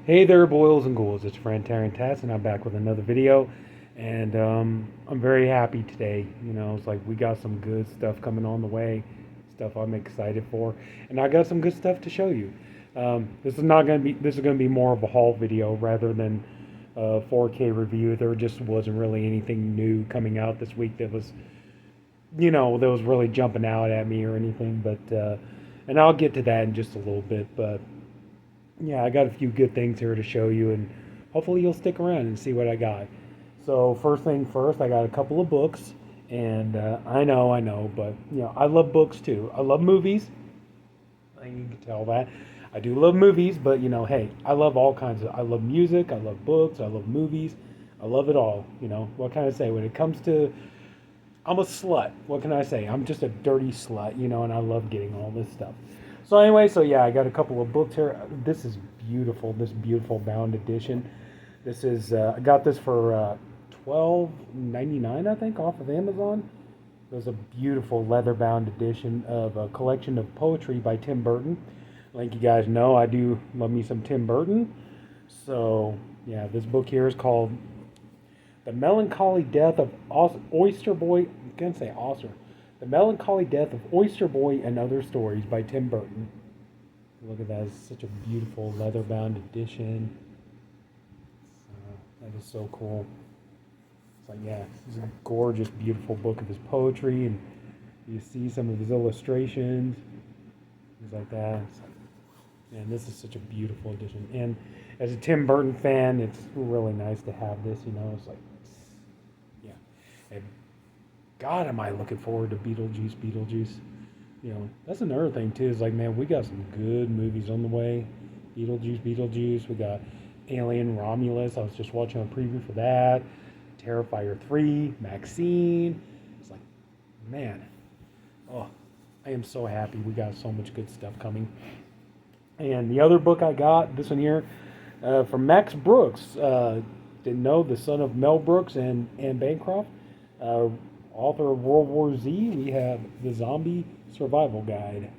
Hey there, boils and ghouls. It's your friend Taryn Tats, and I'm back with another video. And I'm very happy today. It's like we got some good stuff coming on the way, stuff I'm excited for, and I got some good stuff to show you. This is not gonna be. This is gonna be more of a haul video rather than a 4K review. There just wasn't really anything new coming out this week that was, that was really jumping out at me or anything. But and I'll get to that in just a little bit. But yeah, I got a few good things here to show you, and hopefully you'll stick around and see what I got. So first thing first, I got a couple of books, and I know, but I love books too. I love movies. I think you can tell that. I do love movies, but hey, I love all kinds of. I love music. I love books. I love movies. I love it all. What can I say? When it comes to, I'm a slut. What can I say? I'm just a dirty slut, and I love getting all this stuff. So anyway, so yeah, I got a couple of books here. This is beautiful. This beautiful bound edition. This is I got this for $12.99, I think, off of Amazon. It was a beautiful leather bound edition of a collection of poetry by Tim Burton. Like you guys know, I do love me some Tim Burton. So yeah, this book here is called The Melancholy Death of Oyster Boy. I'm gonna say Oyster. The Melancholy Death of Oyster Boy and Other Stories by Tim Burton. Look at that. It's such a beautiful leather bound edition. That is so cool. It's like, yeah, it's a gorgeous, beautiful book of his poetry, and you see some of his illustrations, things like that. It's like, man, this is such a beautiful edition. And as a Tim Burton fan, it's really nice to have this, It's like, yeah. And God, am I looking forward to Beetlejuice. That's another thing too. Is like, man, we got some good movies on the way. Beetlejuice. We got Alien Romulus. I was just watching a preview for that. Terrifier 3, Maxine. It's like, man, oh, I am so happy. We got so much good stuff coming. And the other book I got, this one here, from Max Brooks. Didn't know, the son of Mel Brooks and Anne Bancroft. Uh, Author of World War Z, we have the Zombie Survival Guide.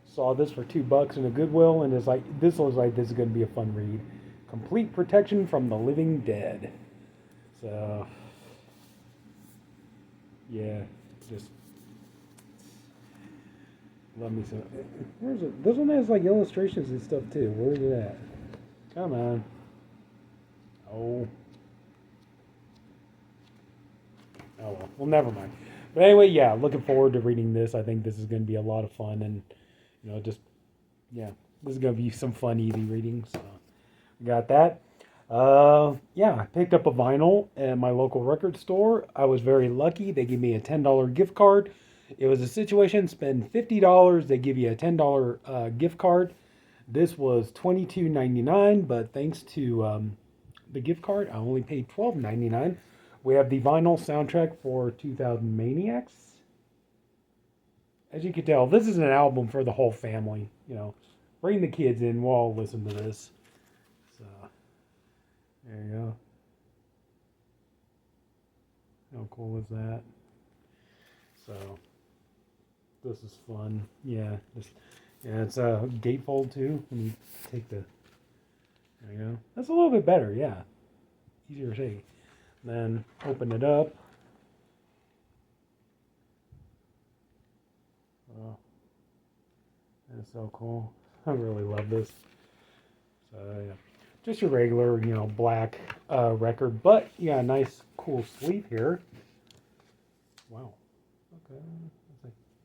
Saw this for $2 in a Goodwill, and it's like, this looks like this is going to be a fun read. Complete Protection from the Living Dead. So, yeah, just love me some. Where's it? This one has like illustrations and stuff too. Where's it at? Come on. Oh. Oh well, never mind. But anyway, yeah, looking forward to reading this. I think this is going to be a lot of fun, and just yeah, this is going to be some fun, easy reading. So we got that. Yeah, I picked up a vinyl at my local record store. I was very lucky. They gave me a $10 gift card. It was a situation: spend $50, they give you a $10 gift card. This was $22.99, but thanks to the gift card, I only paid $12.99. We have the vinyl soundtrack for 2000 Maniacs. As you can tell, this is an album for the whole family. Bring the kids in, we'll all listen to this. So, there you go. How cool is that? So, this is fun. Yeah, it's a gatefold too. When you take the, there you go. That's a little bit better. Yeah, easier to see. Then open it up. Oh, that's so cool. I really love this. So yeah, just your regular, black record, but yeah, a nice, cool sleeve here. Wow. Okay. Let's see.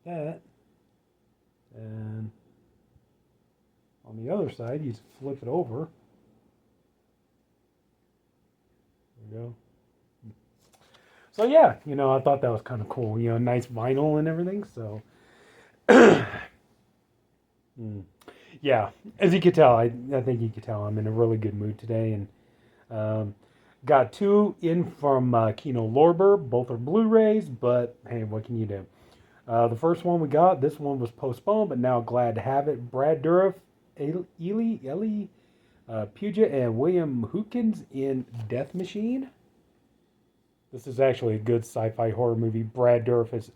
Yeah. Got that. And on the other side, you flip it over. There you go. So yeah, I thought that was kind of cool. Nice vinyl and everything. So yeah, as you can tell, I think you can tell I'm in a really good mood today, and got two in from Kino Lorber. Both are Blu-rays, but hey, what can you do? The first one we got, this one was postponed, but now glad to have it. Brad Dourif, Ellie Puget, and William Hootkins in Death Machine. This is actually a good sci-fi horror movie. Brad Dourif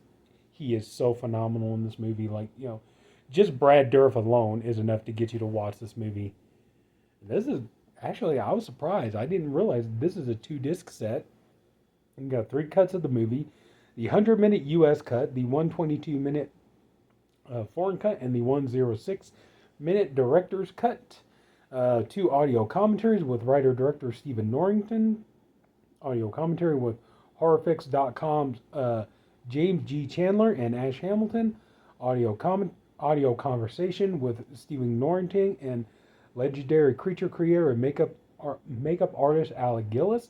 he is so phenomenal in this movie. Like, just Brad Dourif alone is enough to get you to watch this movie. This is actually, I was surprised. I didn't realize this is a 2 disc set. You got 3 cuts of the movie: the 100-minute U.S. cut, the 122-minute foreign cut, and the 106-minute director's cut. 2 audio commentaries with writer-director Stephen Norrington. Audio commentary with HorrorFix.com's James G. Chandler and Ash Hamilton. Audio conversation with Stephen Norrington and legendary creature creator and makeup artist Alec Gillis.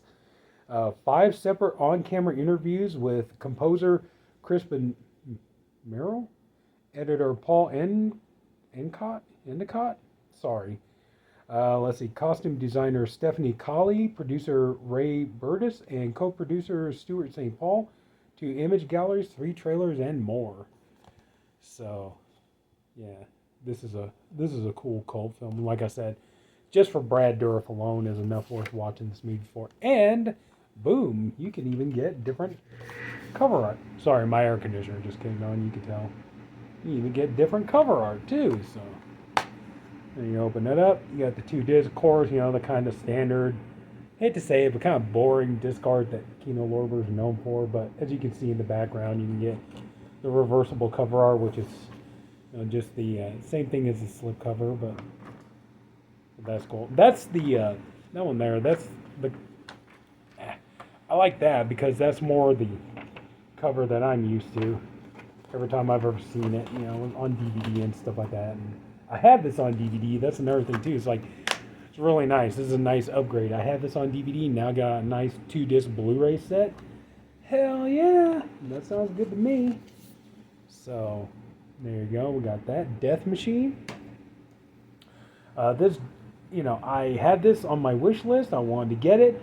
5 separate on-camera interviews with composer Crispin Merrill, editor Paul Endicott. Sorry. Let's see. Costume designer Stephanie Colley, producer Ray Burtis, and co-producer Stuart St. Paul. 2 image galleries, 3 trailers, and more. So, yeah, this is a cool cult film. And like I said, just for Brad Dourif alone is enough worth watching this movie for. And boom, you can even get different cover art. Sorry, my air conditioner just came on. You can tell. You even get different cover art too. So, and you open it up. You got the 2 disc, of course. You know, the kind of standard. Hate to say it, but kind of boring disc art that Kino Lorber is known for. But as you can see in the background, you can get the reversible cover art, which is just the same thing as the slipcover, but that's cool. That's the that one there. That's the I like that because that's more the cover that I'm used to. Every time I've ever seen it, on DVD and stuff like that. And I have this on DVD. That's another thing too. It's like it's really nice. This is a nice upgrade. I have this on DVD. Now got a nice 2-disc Blu-ray set. Hell yeah, that sounds good to me. So there you go. We got that Death Machine. This, I had this on my wish list. I wanted to get it.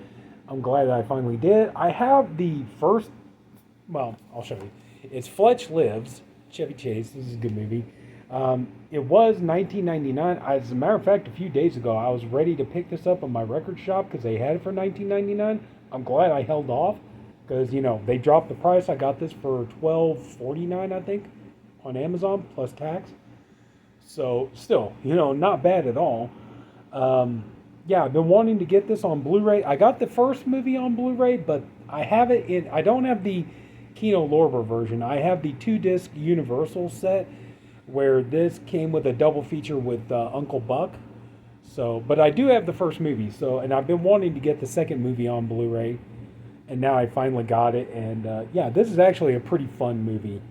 I'm glad that I finally did. I have the first. Well, I'll show you. It's Fletch Lives. Chevy Chase. This is a good movie. It was $19.99. As a matter of fact, a few days ago, I was ready to pick this up on my record shop because they had it for $19.99. I'm glad I held off because they dropped the price. I got this for $12.49, I think, on Amazon plus tax. So still, not bad at all. Yeah, I've been wanting to get this on Blu-ray. I got the first movie on Blu-ray, but I have it in. I don't have the Kino Lorber version. I have the 2-disc Universal set, where this came with a double feature with Uncle Buck. So, but I do have the first movie. So, and I've been wanting to get the second movie on Blu-ray, and now I finally got it. And yeah, this is actually a pretty fun movie.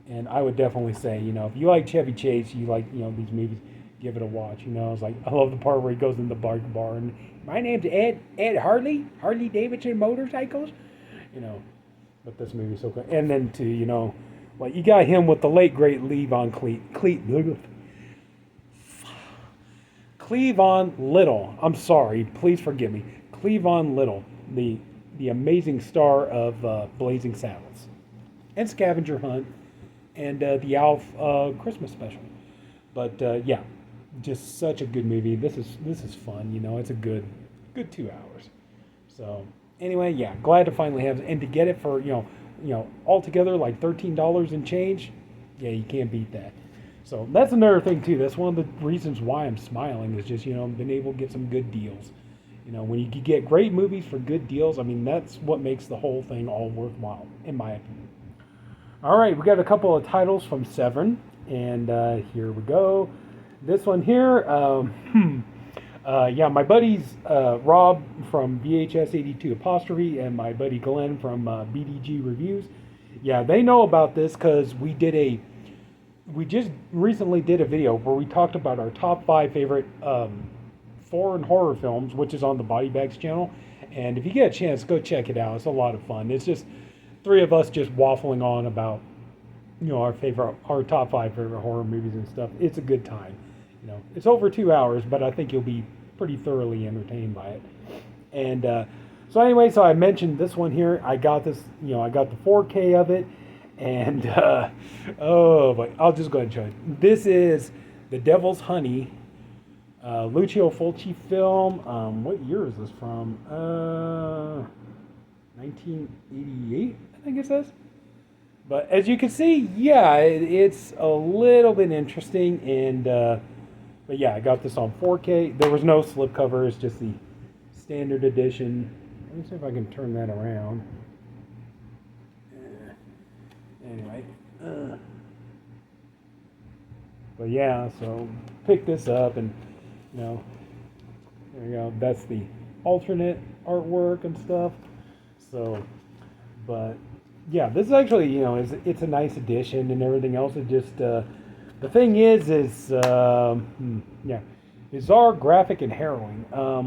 And I would definitely say, if you like Chevy Chase, you like, these movies, give it a watch. It's like, I love the part where he goes in the bar and, my name's Ed Harley Davidson Motorcycles, but this movie's so good. And then to, you got him with the late, great Cleavon Little. I'm sorry, please forgive me. Cleavon Little, the amazing star of Blazing Saddles and Scavenger Hunt and the Alf Christmas special. But yeah, just such a good movie. This is fun. It's a good 2 hours. So anyway, yeah, glad to finally have it. And to get it for altogether like $13 and change. Yeah, you can't beat that. So that's another thing too. That's one of the reasons why I'm smiling is just been able to get some good deals. When you get great movies for good deals, I mean that's what makes the whole thing all worthwhile, in my opinion. All right, we got a couple of titles from Severin, and here we go. This one here, yeah, my buddies Rob from VHS82 Apostrophe and my buddy Glenn from BDG Reviews, yeah, they know about this because we just recently did a video where we talked about our top 5 favorite foreign horror films, which is on the Body Bags channel. And if you get a chance, go check it out. It's a lot of fun. It's just 3 of us just waffling on about our top 5 favorite horror movies and stuff. It's a good time. It's over 2 hours, but I think you'll be pretty thoroughly entertained by it. And so anyway, so I mentioned this one here. I got this, I got the 4K of it, and oh, but I'll just go ahead and show you. This is The Devil's Honey, Lucio Fulci film. What year is this from? 1988, I think it says. But as you can see, yeah, it's a little bit interesting. And but yeah, I got this on 4K. There was no slipcover. It's just the standard edition. Let me see if I can turn that around. Anyway, but yeah, so pick this up, and you know, there you go. That's the alternate artwork and stuff. So, but yeah, this is actually, it's a nice addition and everything else. It just the thing is yeah, bizarre, graphic, and harrowing.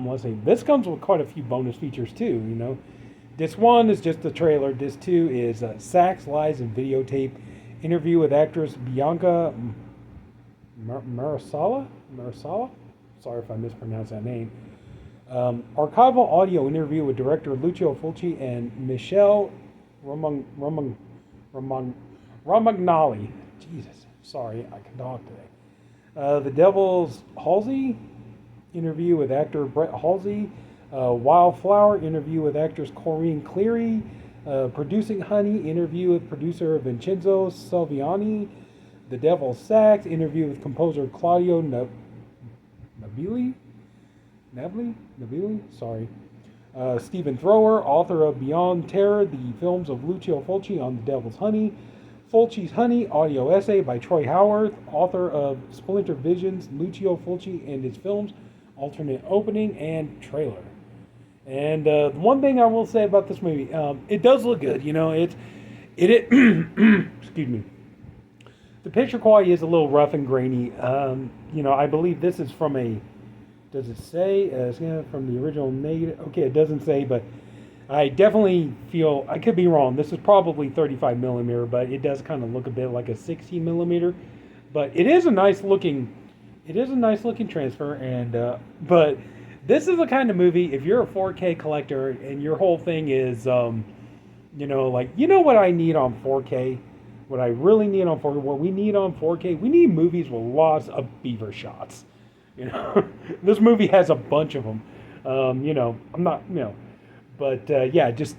Let's see. This comes with quite a few bonus features too. Disc one is just the trailer. Disc two is Sax, Lies, and Videotape. Interview with actress Bianca Marisala. Marisala. Sorry if I mispronounced that name. Archival audio interview with director Lucio Fulci and Michelle Romagnoli. Jesus, sorry, I can talk today. The Devil's Halsey interview with actor Brett Halsey. Wildflower interview with actress Corinne Cleary. Producing Honey interview with producer Vincenzo Salviani. The Devil's Sax interview with composer Claudio Nabili. Sorry. Stephen Thrower, author of Beyond Terror, the films of Lucio Fulci on The Devil's Honey. Fulci's Honey, audio essay by Troy Howarth, author of Splinter Visions, Lucio Fulci and his films, alternate opening and trailer. And one thing I will say about this movie, it does look good. Excuse me. The picture quality is a little rough and grainy. I believe this is from a. Does it say? It's from the original negative. Okay, it doesn't say, but I definitely feel, I could be wrong. This is probably 35 millimeter, but it does kind of look a bit like a 16 millimeter. But it is a nice looking transfer. And but this is the kind of movie, if you're a 4K collector and your whole thing is, what I need on 4K. What I really need on 4K, what we need on 4K, we need movies with lots of beaver shots. This movie has a bunch of them. I'm not, but yeah, it just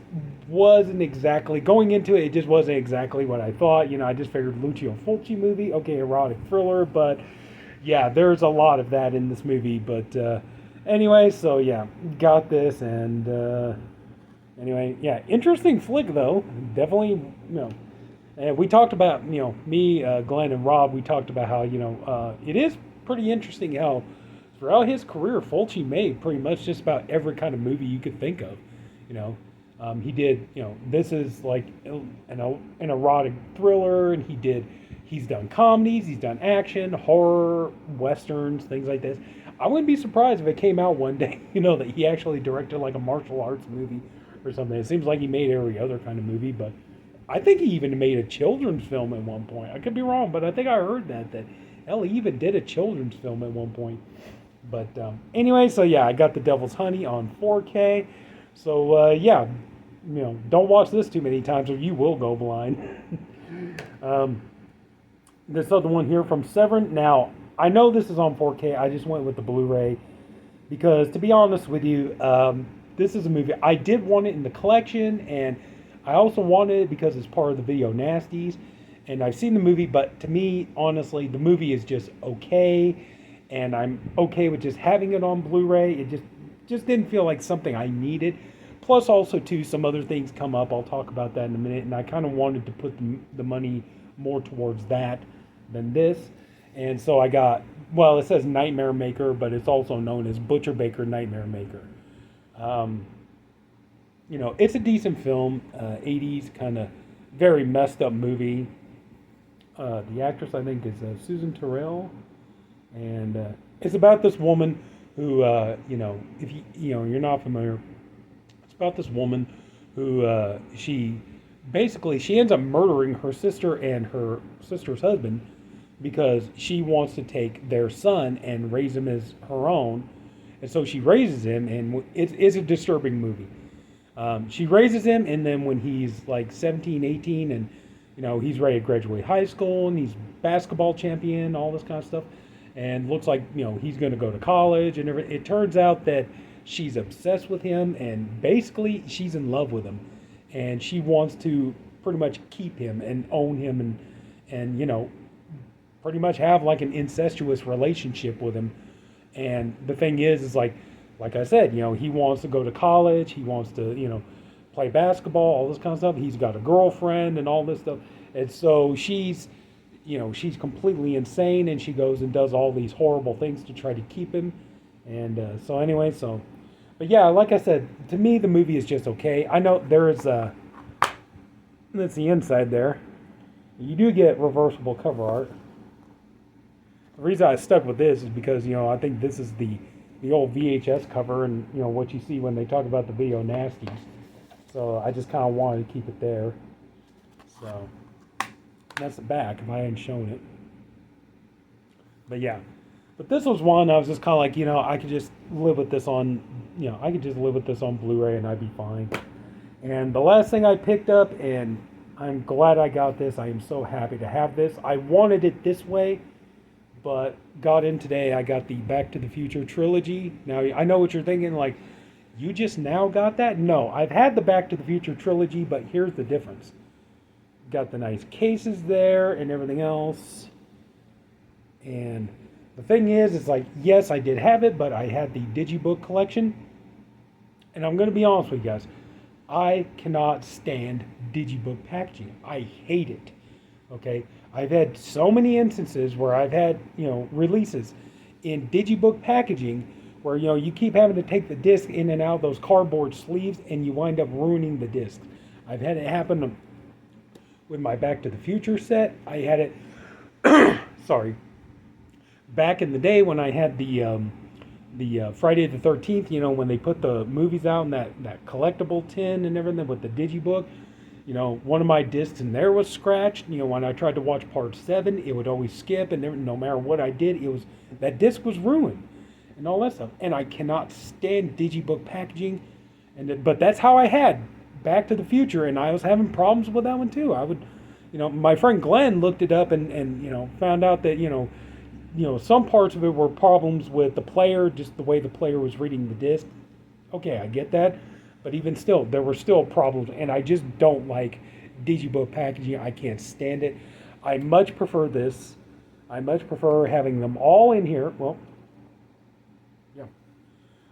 wasn't exactly going into it. It just wasn't exactly what I thought. I just figured Lucio Fulci movie, okay, erotic thriller, but yeah, there's a lot of that in this movie. But anyway, so yeah, got this, and anyway, yeah, interesting flick though. Definitely, and we talked about, me, Glenn, and Rob. We talked about how it is pretty interesting how throughout his career, Fulci made pretty much just about every kind of movie you could think of. He did, this is like an erotic thriller, and he's done comedies, he's done action, horror, westerns, things like this. I wouldn't be surprised if it came out one day, that he actually directed like a martial arts movie or something. It seems like he made every other kind of movie, but I think he even made a children's film at one point. I could be wrong, but I think I heard that hell, he even did a children's film at one point. But anyway, so yeah, I got The Devil's Honey on 4K. So yeah, don't watch this too many times or you will go blind. This other one here from Severin. Now, I know this is on 4K. I just went with the Blu-ray because, to be honest with you, this is a movie. I did want it in the collection, and I also wanted it because it's part of the Video Nasties. And I've seen the movie, but to me, honestly, the movie is just okay. And I'm okay with just having it on Blu-ray. It just didn't feel like something I needed. Plus, also, too, some other things come up. I'll talk about that in a minute. And I kind of wanted to put the money more towards that than this. And so I got, well, it says Nightmare Maker, but it's also known as Butcher Baker Nightmare Maker. It's a decent film. 80s, kind of very messed up movie. The actress, I think, is Susan Terrell. And it's about this woman who, if you're not familiar, it's about this woman who she ends up murdering her sister and her sister's husband because she wants to take their son and raise him as her own. And so she raises him, and it's a disturbing movie. She raises him, and then when he's like 17, 18, and he's ready to graduate high school, and he's basketball champion, all this kind of stuff, and looks like he's going to go to college and everything. It turns out that she's obsessed with him, and basically she's in love with him, and she wants to pretty much keep him and own him and pretty much have like an incestuous relationship with him. And the thing is like I said, he wants to go to college, he wants to, play basketball, all this kind of stuff. He's got a girlfriend and all this stuff. And so she's completely insane, and she goes and does all these horrible things to try to keep him. And so anyway, but yeah, like I said, to me the movie is just okay. I know there is that's the inside there. You do get reversible cover art. The reason I stuck with this is because I think this is the old VHS cover, and what you see when they talk about the video nasties. So I just kind of wanted to keep it there. So that's the back if I hadn't shown it. But yeah, but this was one I was just kind of like, I could just live with this on, I could just live with this on Blu-ray and I'd be fine. And the last thing I picked up, and I'm glad I got this. I am so happy to have this. I wanted it this way, but got in today. I got the Back to the Future trilogy. Now, I know what you're thinking, like, you just now got that? No, I've had the Back to the Future trilogy, but here's the difference. Got the nice cases there and everything else. And the thing is, it's like, yes, I did have it, but I had the Digibook collection. And I'm going to be honest with you guys. I cannot stand Digibook packaging. I hate it. Okay? I've had so many instances where I've had, releases in Digibook packaging where, you keep having to take the disc in and out of those cardboard sleeves and you wind up ruining the disc. I've had it happen with my Back to the Future set. I had it, sorry, back in the day when I had the Friday the 13th, when they put the movies out in that collectible tin and everything with the Digibook, one of my discs in there was scratched. When I tried to watch part 7, it would always skip, and no matter what I did, that disc was ruined and all that stuff. And I cannot stand Digibook packaging, but that's how I had Back to the Future, and I was having problems with that one too. I would, my friend Glenn looked it up and found out that some parts of it were problems with the player, just the way the player was reading the disc. Okay, I get that. But even still, there were still problems, and I just don't like Digibook packaging. I can't stand it. I much prefer this. I much prefer having them all in here. Well, yeah.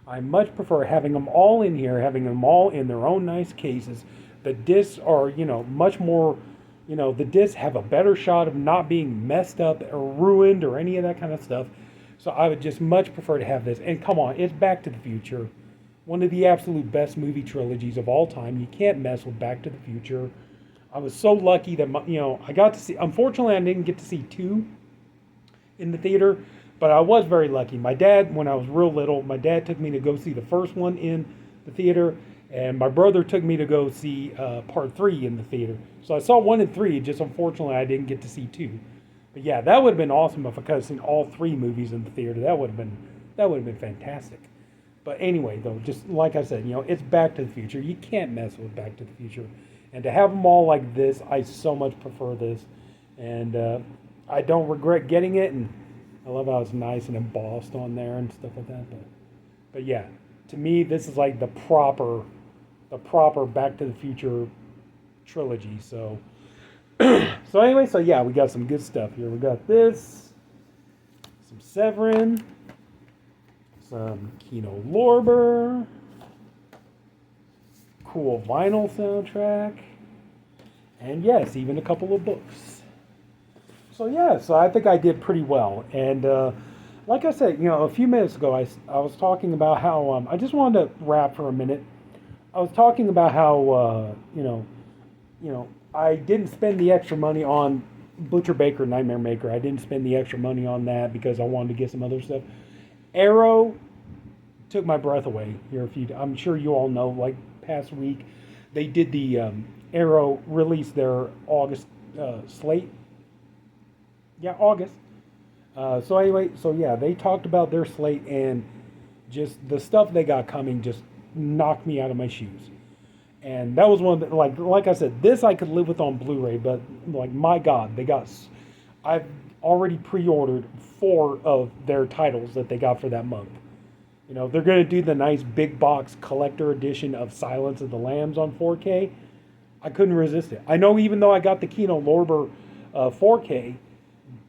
I much prefer having them all in here, having them all in their own nice cases. The discs are, much more, the discs have a better shot of not being messed up or ruined or any of that kind of stuff. So I would just much prefer to have this. And come on, it's Back to the Future. One of the absolute best movie trilogies of all time. You can't mess with Back to the Future. I was so lucky that, I got to see, unfortunately I didn't get to see 2 in the theater, but I was very lucky. My dad, when I was real little, my dad took me to go see the first one in the theater, and my brother took me to go see part 3 in the theater. So I saw 1 and 3, just unfortunately I didn't get to see 2. But yeah, that would have been awesome if I could have seen all 3 movies in the theater. That would have been fantastic. But anyway, though, just like I said, it's Back to the Future. You can't mess with Back to the Future. And to have them all like this, I so much prefer this. And I don't regret getting it. And I love how it's nice and embossed on there and stuff like that. But yeah, to me, this is like the proper Back to the Future trilogy. So, so anyway, so yeah, we got some good stuff here. We got this, some Severin, some Kino Lorber, cool vinyl soundtrack, and yes, even a couple of books. So yeah, so I think I did pretty well. And like I said, a few minutes ago, I was talking about how I just wanted to wrap for a minute. I was talking about how I didn't spend the extra money on Butcher Baker Nightmare Maker. I didn't spend the extra money on that because I wanted to get some other stuff. Arrow took my breath away here. I'm sure you all know, like past week, they did the Arrow release their August slate. Yeah, August. So anyway, so yeah, they talked about their slate, and just the stuff they got coming just knocked me out of my shoes. And that was one of the, like I said, this I could live with on Blu-ray, but like, my God, I've already pre-ordered 4 of their titles that they got for that month. They're going to do the nice big box collector edition of Silence of the Lambs on 4K. I couldn't resist it. I know even though I got the Kino Lorber 4K,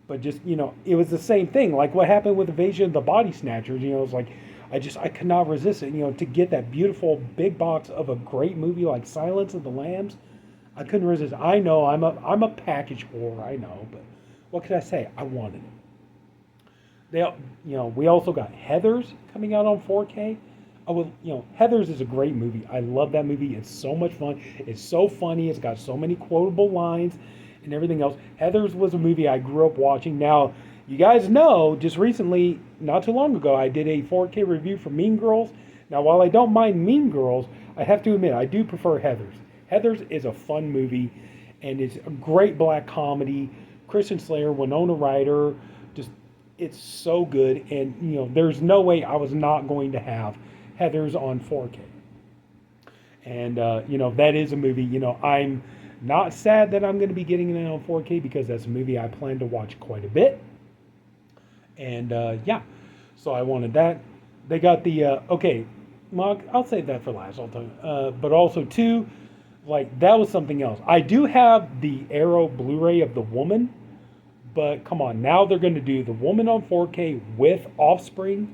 but just, it was the same thing. Like what happened with Invasion of the Body Snatchers, it was like, I could not resist it, to get that beautiful big box of a great movie like Silence of the Lambs. I couldn't resist. I know I'm a package whore, I know, but what can I say? I wanted it. They, we also got Heathers coming out on 4K. I would, Heathers is a great movie. I love that movie. It's so much fun. It's so funny. It's got so many quotable lines and everything else. Heathers was a movie I grew up watching. Now, you guys know, just recently, not too long ago, I did a 4K review for Mean Girls. Now, while I don't mind Mean Girls, I have to admit, I do prefer Heathers. Heathers is a fun movie, and it's a great black comedy. Christian Slater, Winona Ryder, just it's so good. And there's no way I was not going to have Heathers on 4K. And that is a movie. I'm not sad that I'm going to be getting it on 4K because that's a movie I plan to watch quite a bit. And yeah, so I wanted that. They got the okay, Mark. I'll save that for last. I'll tell you. But also too, like that was something else. I do have the Arrow Blu-ray of The Woman, but come on, now they're going to do The Woman on 4K with Offspring.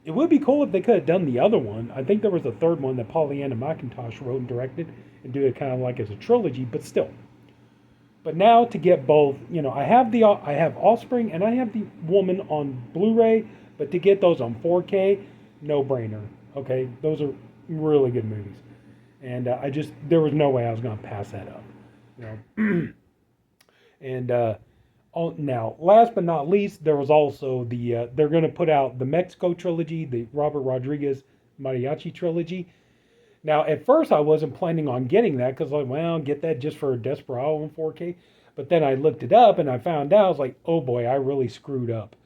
It would be cool if they could have done the other one. I think there was a third one that Pollyanna McIntosh wrote and directed, and do it kind of like as a trilogy, but still. But now to get both, I have Offspring and I have The Woman on Blu-ray, but to get those on 4K, no brainer. Okay, those are really good movies, and there was no way I was going to pass that up, And now, last but not least, there was also they're going to put out the Mexico trilogy, the Robert Rodriguez Mariachi trilogy. Now, at first, I wasn't planning on getting that because, get that just for Desperado in 4K. But then I looked it up and I found out, I was like, oh boy, I really screwed up.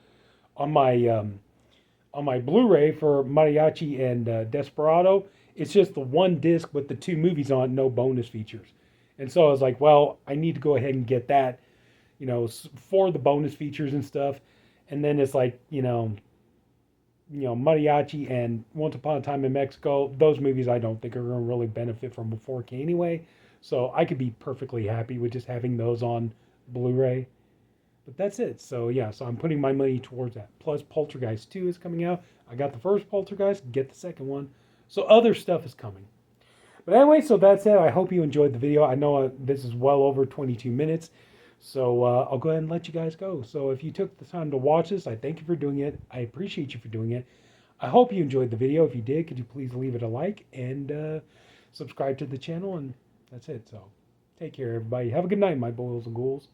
On my Blu-ray for Mariachi and Desperado, it's just the one disc with the two movies on, no bonus features. And so I was like, well, I need to go ahead and get that, for the bonus features and stuff. And then it's like, Mariachi and Once Upon a Time in Mexico, those movies I don't think are going to really benefit from a 4K anyway. So I could be perfectly happy with just having those on Blu-ray. But that's it. So yeah, so I'm putting my money towards that. Plus Poltergeist 2 is coming out. I got the first Poltergeist, get the second one. So other stuff is coming. But anyway, so that's it. I hope you enjoyed the video. I know this is well over 22 minutes. So I'll go ahead and let you guys go. So if you took the time to watch this, I thank you for doing it. I appreciate you for doing it. I hope you enjoyed the video. If you did, could you please leave it a like and subscribe to the channel? And that's it. So take care, everybody. Have a good night, my boils and ghouls.